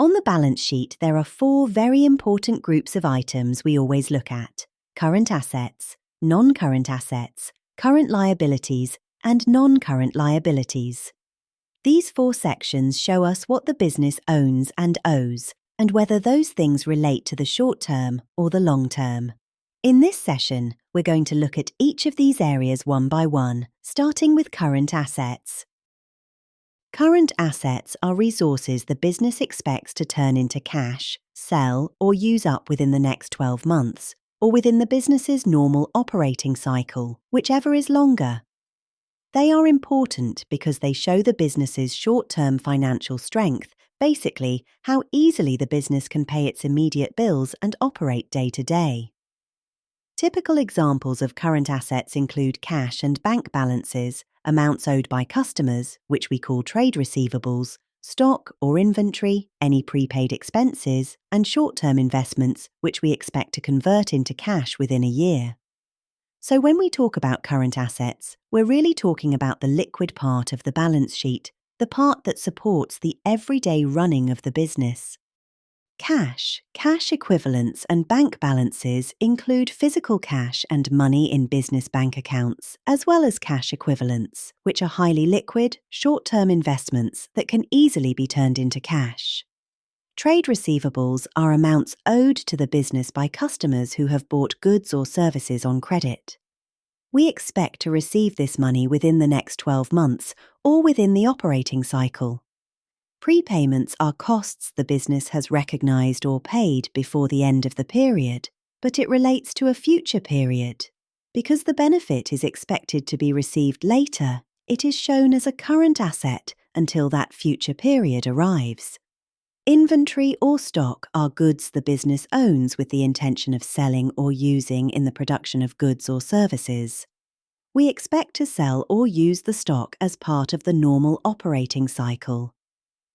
On the balance sheet, there are 4 very important groups of items we always look at: current assets, non-current assets, current liabilities, and non-current liabilities. These 4 sections show us what the business owns and owes, and whether those things relate to the short term or the long term. In this session, we're going to look at each of these areas one by one, starting with current assets. Current assets are resources the business expects to turn into cash, sell, or use up within the next 12 months, or within the business's normal operating cycle, whichever is longer. They are important because they show the business's short-term financial strength, basically how easily the business can pay its immediate bills and operate day to day. Typical examples of current assets include cash and bank balances, amounts owed by customers, which we call trade receivables, stock or inventory, any prepaid expenses, and short-term investments, which we expect to convert into cash within a year. So when we talk about current assets, we're really talking about the liquid part of the balance sheet, the part that supports the everyday running of the business. Cash equivalents and bank balances include physical cash and money in business bank accounts, as well as cash equivalents, which are highly liquid, short-term investments that can easily be turned into cash. Trade receivables are amounts owed to the business by customers who have bought goods or services on credit. We expect to receive this money within the next 12 months or within the operating cycle. Prepayments are costs the business has recognized or paid before the end of the period, but it relates to a future period. Because the benefit is expected to be received later, it is shown as a current asset until that future period arrives. Inventory or stock are goods the business owns with the intention of selling or using in the production of goods or services. We expect to sell or use the stock as part of the normal operating cycle.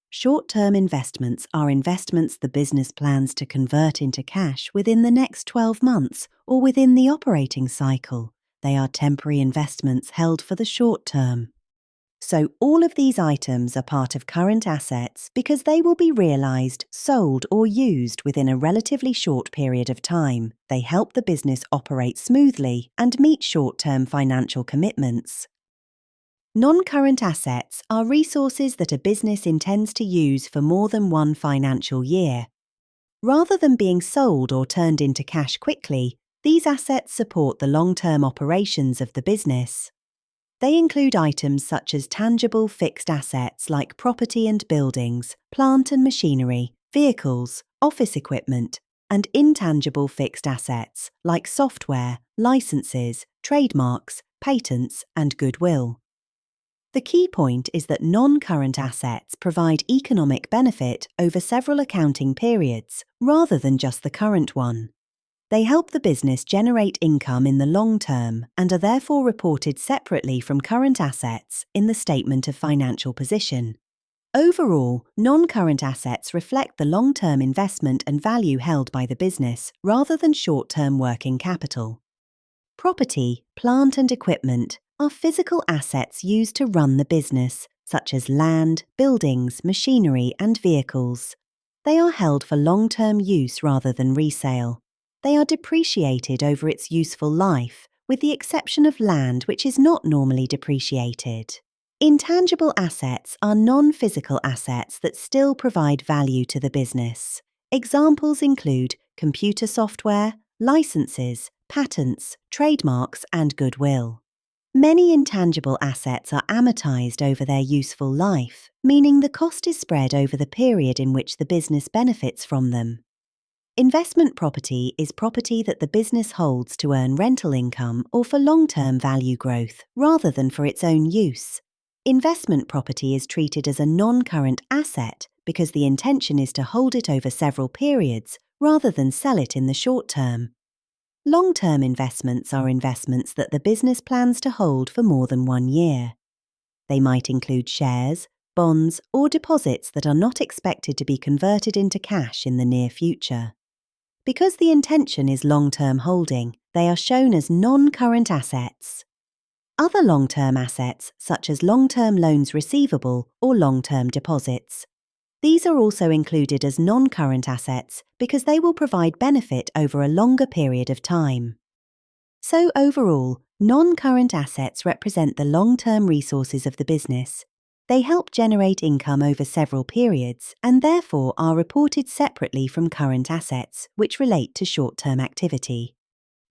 Short-term investments are investments the business plans to convert into cash within the next 12 months or within the operating cycle. They are temporary investments held for the short term. So all of these items are part of current assets because they will be realized, sold, or used within a relatively short period of time. They help the business operate smoothly and meet short-term financial commitments. Non-current assets are resources that a business intends to use for more than one financial year. Rather than being sold or turned into cash quickly, these assets support the long-term operations of the business. They include items such as tangible fixed assets like property and buildings, plant and machinery, vehicles, office equipment, and intangible fixed assets like software, licenses, trademarks, patents, and goodwill. The key point is that non-current assets provide economic benefit over several accounting periods, rather than just the current one. They help the business generate income in the long term and are therefore reported separately from current assets in the statement of financial position. Overall, non-current assets reflect the long-term investment and value held by the business rather than short-term working capital. Property, plant and equipment are physical assets used to run the business, such as land, buildings, machinery, and vehicles. They are held for long-term use rather than resale. They are depreciated over its useful life, with the exception of land which is not normally depreciated. Intangible assets are non-physical assets that still provide value to the business. Examples include computer software, licenses, patents, trademarks, and goodwill. Many intangible assets are amortized over their useful life, meaning the cost is spread over the period in which the business benefits from them. Investment property is property that the business holds to earn rental income or for long-term value growth, rather than for its own use. Investment property is treated as a non-current asset because the intention is to hold it over several periods, rather than sell it in the short term. Long-term investments are investments that the business plans to hold for more than 1 year. They might include shares, bonds, or deposits that are not expected to be converted into cash in the near future. Because the intention is long-term holding, they are shown as non-current assets. Other long-term assets, such as long-term loans receivable or long-term deposits, These are also included as non-current assets because they will provide benefit over a longer period of time. So overall, non-current assets represent the long-term resources of the business. They help generate income over several periods and therefore are reported separately from current assets, which relate to short-term activity.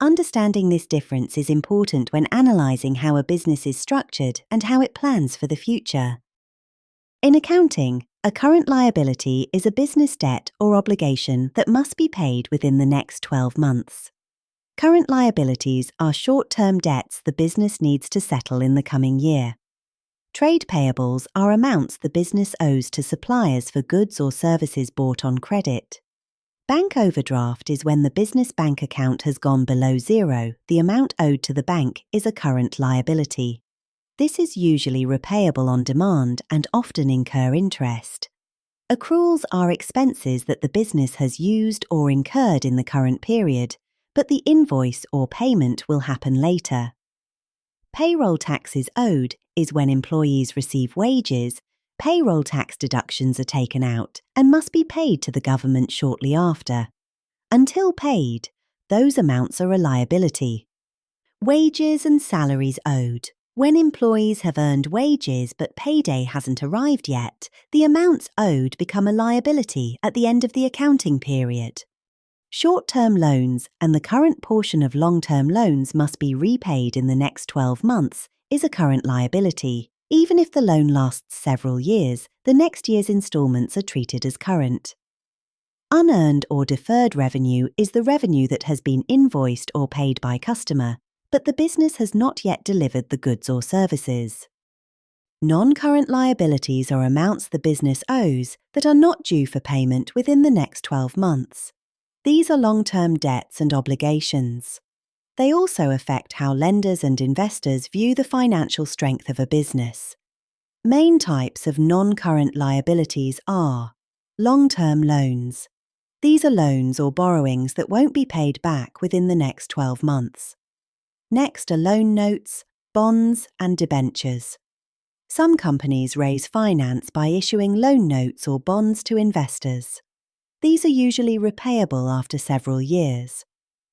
Understanding this difference is important when analysing how a business is structured and how it plans for the future. In accounting, a current liability is a business debt or obligation that must be paid within the next 12 months. Current liabilities are short-term debts the business needs to settle in the coming year. Trade payables are amounts the business owes to suppliers for goods or services bought on credit. Bank overdraft is when the business bank account has gone below zero, the amount owed to the bank is a current liability. This is usually repayable on demand and often incur interest. Accruals are expenses that the business has used or incurred in the current period, but the invoice or payment will happen later. Payroll taxes owed is when employees receive wages, payroll tax deductions are taken out and must be paid to the government shortly after. Until paid, those amounts are a liability. Wages and salaries owed. When employees have earned wages but payday hasn't arrived yet, the amounts owed become a liability at the end of the accounting period. Short-term loans and the current portion of long-term loans must be repaid in the next 12 months is a current liability. Even if the loan lasts several years, the next year's instalments are treated as current. Unearned or deferred revenue is the revenue that has been invoiced or paid by customer, but the business has not yet delivered the goods or services. Non-current liabilities are amounts the business owes that are not due for payment within the next 12 months. These are long-term debts and obligations. They also affect how lenders and investors view the financial strength of a business. Main types of non-current liabilities are long-term loans. These are loans or borrowings that won't be paid back within the next 12 months. Next are loan notes, bonds, and debentures. Some companies raise finance by issuing loan notes or bonds to investors. These are usually repayable after several years.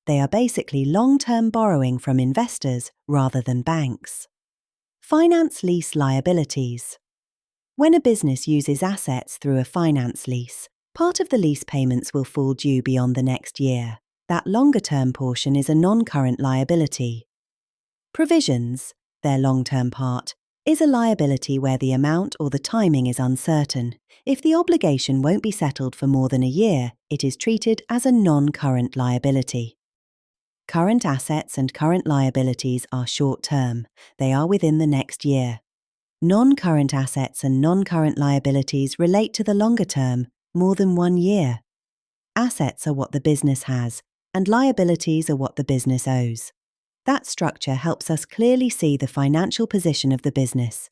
They are basically long-term borrowing from investors rather than banks. Finance lease liabilities. When a business uses assets through a finance lease, part of the lease payments will fall due beyond the next year. That longer-term portion is a non-current liability. Provisions, their long-term part, is a liability where the amount or the timing is uncertain. If the obligation won't be settled for more than a year, it is treated as a non-current liability. Current assets and current liabilities are short-term. They are within the next year. Non-current assets and non-current liabilities relate to the longer term, more than 1 year. Assets are what the business has, and liabilities are what the business owes. That structure helps us clearly see the financial position of the business.